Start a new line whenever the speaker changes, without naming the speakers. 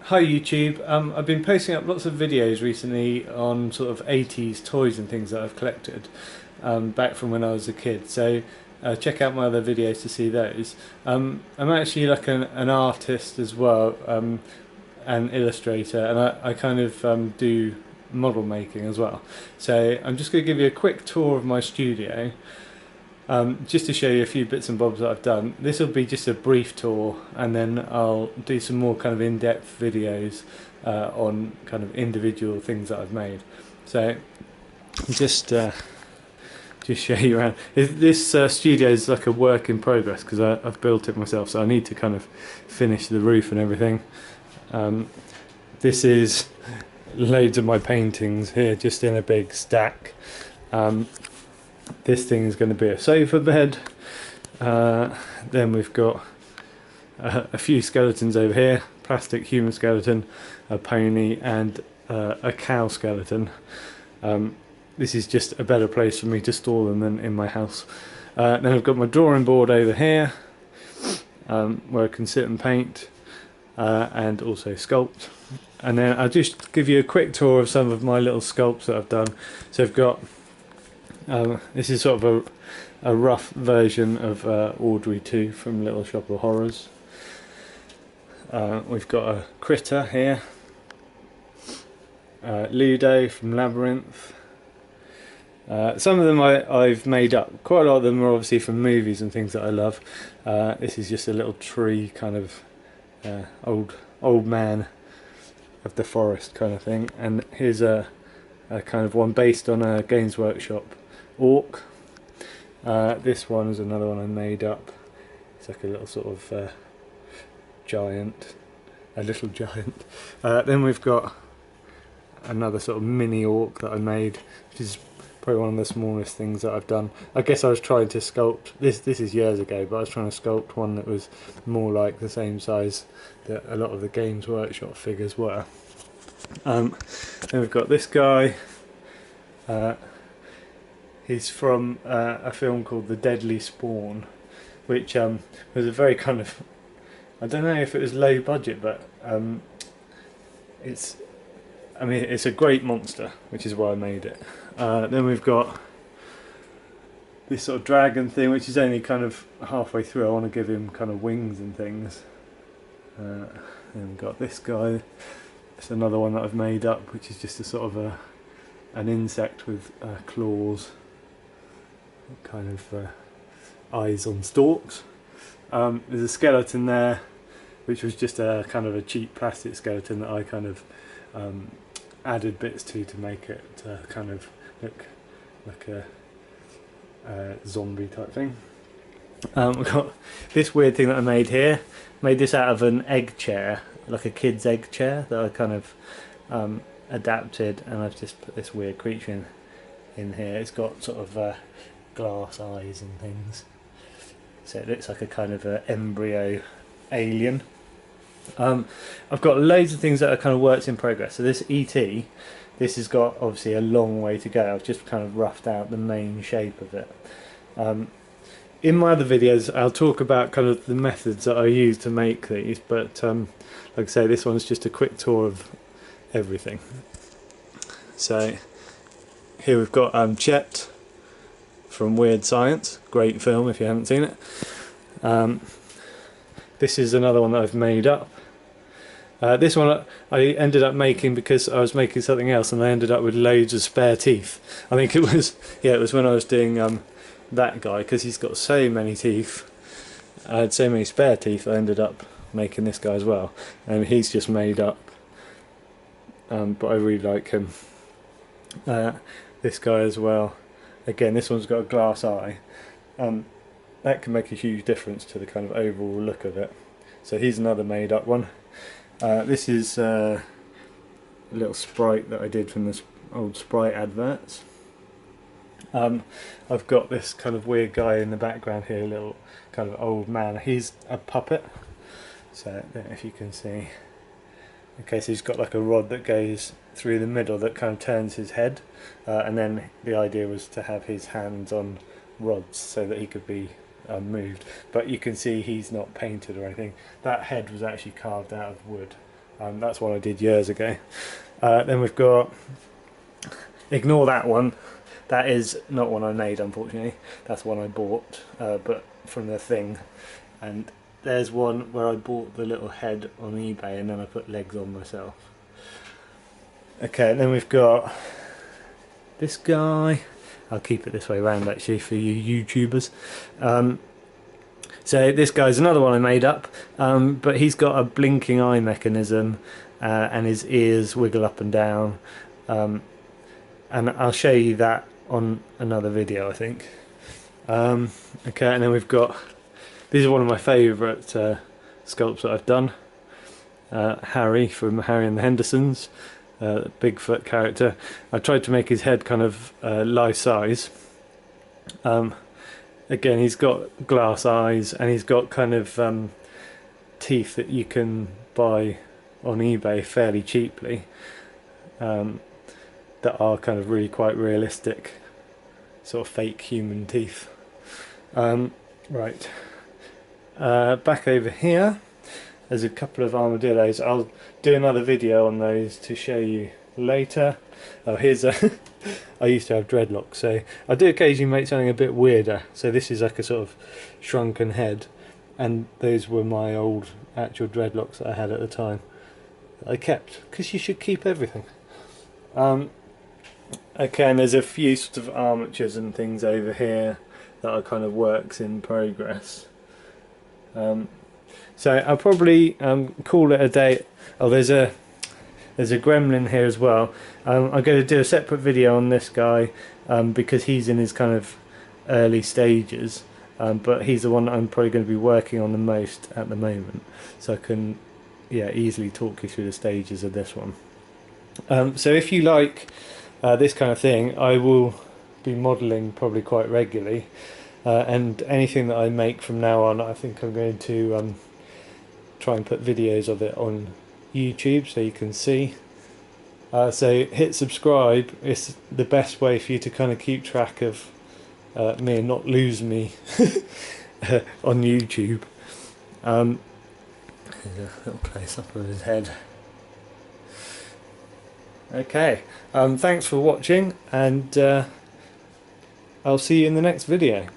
Hi YouTube, I've been posting up lots of videos recently on sort of 80s toys and things that I've collected back from when I was a kid, so check out my other videos to see those. I'm actually like an artist as well, an illustrator, and I kind of do model making as well. So I'm just going to give you a quick tour of my studio. Just to show you a few bits and bobs that I've done. This will be just a brief tour, and then I'll do some more kind of in-depth videos on kind of individual things that I've made. So just show you around. This studio is like a work in progress because I've built it myself, so I need to kind of finish the roof and everything. This is loads of my paintings here, just in a big stack. This thing is going to be a sofa bed. Then we've got a few skeletons over here. Plastic human skeleton, a pony, and a cow skeleton. This is just a better place for me to store them than in my house. Then I've got my drawing board over here, where I can sit and paint and also sculpt. And then I'll just give you a quick tour of some of my little sculpts that I've done. So I've got this is sort of a rough version of Audrey 2 from Little Shop of Horrors. We've got a critter here, Ludo from Labyrinth. Some of them I've made up. Quite a lot of them are obviously from movies and things that I love. This is just a little tree, kind of old man of the forest kind of thing. And here's a kind of one based on a Games Workshop orc. This one is another one I made up. It's like a little sort of giant, a little giant. Then we've got another sort of mini orc that I made, which is probably one of the smallest things that I've done. I guess I was trying to sculpt this is years ago, but I was trying to sculpt one that was more like the same size that a lot of the Games Workshop figures were. Then we've got this guy. He's from a film called The Deadly Spawn, which was a very kind of, I don't know if it was low budget, but it's a great monster, which is why I made it. Then we've got this sort of dragon thing, which is only kind of halfway through. I want to give him kind of wings and things. Then we've got this guy. It's another one that I've made up, which is just a sort of an insect with claws, kind of eyes on stalks. There's a skeleton there, which was just a kind of a cheap plastic skeleton that I kind of added bits to make it kind of look like a zombie type thing. We've got this weird thing that I made here. Made this out of an egg chair, like a kid's egg chair that I kind of adapted, and I've just put this weird creature in here. It's got sort of glass eyes and things, so it looks like a kind of a embryo alien. I've got loads of things that are kind of works in progress. So this ET, this has got obviously a long way to go. I've just kind of roughed out the main shape of it. In my other videos I'll talk about kind of the methods that I use to make these, but like I say, this one's just a quick tour of everything. So here we've got Chet from Weird Science, great film if you haven't seen it. This is another one that I've made up. This one I ended up making because I was making something else and I ended up with loads of spare teeth. I think it was, yeah, it was when I was doing that guy, because he's got so many teeth. I had so many spare teeth, I ended up making this guy as well. And he's just made up, but I really like him. This guy as well. Again, this one's got a glass eye. That can make a huge difference to the kind of overall look of it. So he's another made up one. This is a little sprite that I did from this old Sprite adverts. I've got this kind of weird guy in the background here, a little kind of old man. He's a puppet, so I don't know if you can see. Okay, so he's got like a rod that goes through the middle that kind of turns his head, and then the idea was to have his hands on rods so that he could be moved. But you can see he's not painted or anything. That head was actually carved out of wood, That's one I did years ago. Then we've got, ignore that one, that is not one I made unfortunately, that's one I bought but from the thing. And there's one where I bought the little head on eBay and then I put legs on myself. Okay, and then we've got this guy. I'll keep it this way around actually for you YouTubers. So this guy's another one I made up, but he's got a blinking eye mechanism and his ears wiggle up and down, and I'll show you that on another video I think. Okay, and then we've got, this is one of my favourite sculpts that I've done, Harry from Harry and the Hendersons, Bigfoot character. I tried to make his head kind of life size. Again, he's got glass eyes and he's got kind of teeth that you can buy on eBay fairly cheaply, that are kind of really quite realistic, sort of fake human teeth. Right, back over here there's a couple of armadillos. I'll do another video on those to show you later. Oh, here's a I used to have dreadlocks, so I do occasionally make something a bit weirder. So this is like a sort of shrunken head, and those were my old actual dreadlocks that I had at the time that I kept, because you should keep everything. Okay, and there's a few sort of armatures and things over here that are kind of works in progress. So I'll probably call it a day. Oh, there's a gremlin here as well. I'm going to do a separate video on this guy because he's in his kind of early stages, but he's the one that I'm probably going to be working on the most at the moment, so I can easily talk you through the stages of this one. So if you like this kind of thing, I will be modelling probably quite regularly, and anything that I make from now on, I think I'm going to try and put videos of it on YouTube so you can see. So hit subscribe. It's the best way for you to kind of keep track of me and not lose me on YouTube. There's a little close up of his head. Okay, thanks for watching, and I'll see you in the next video.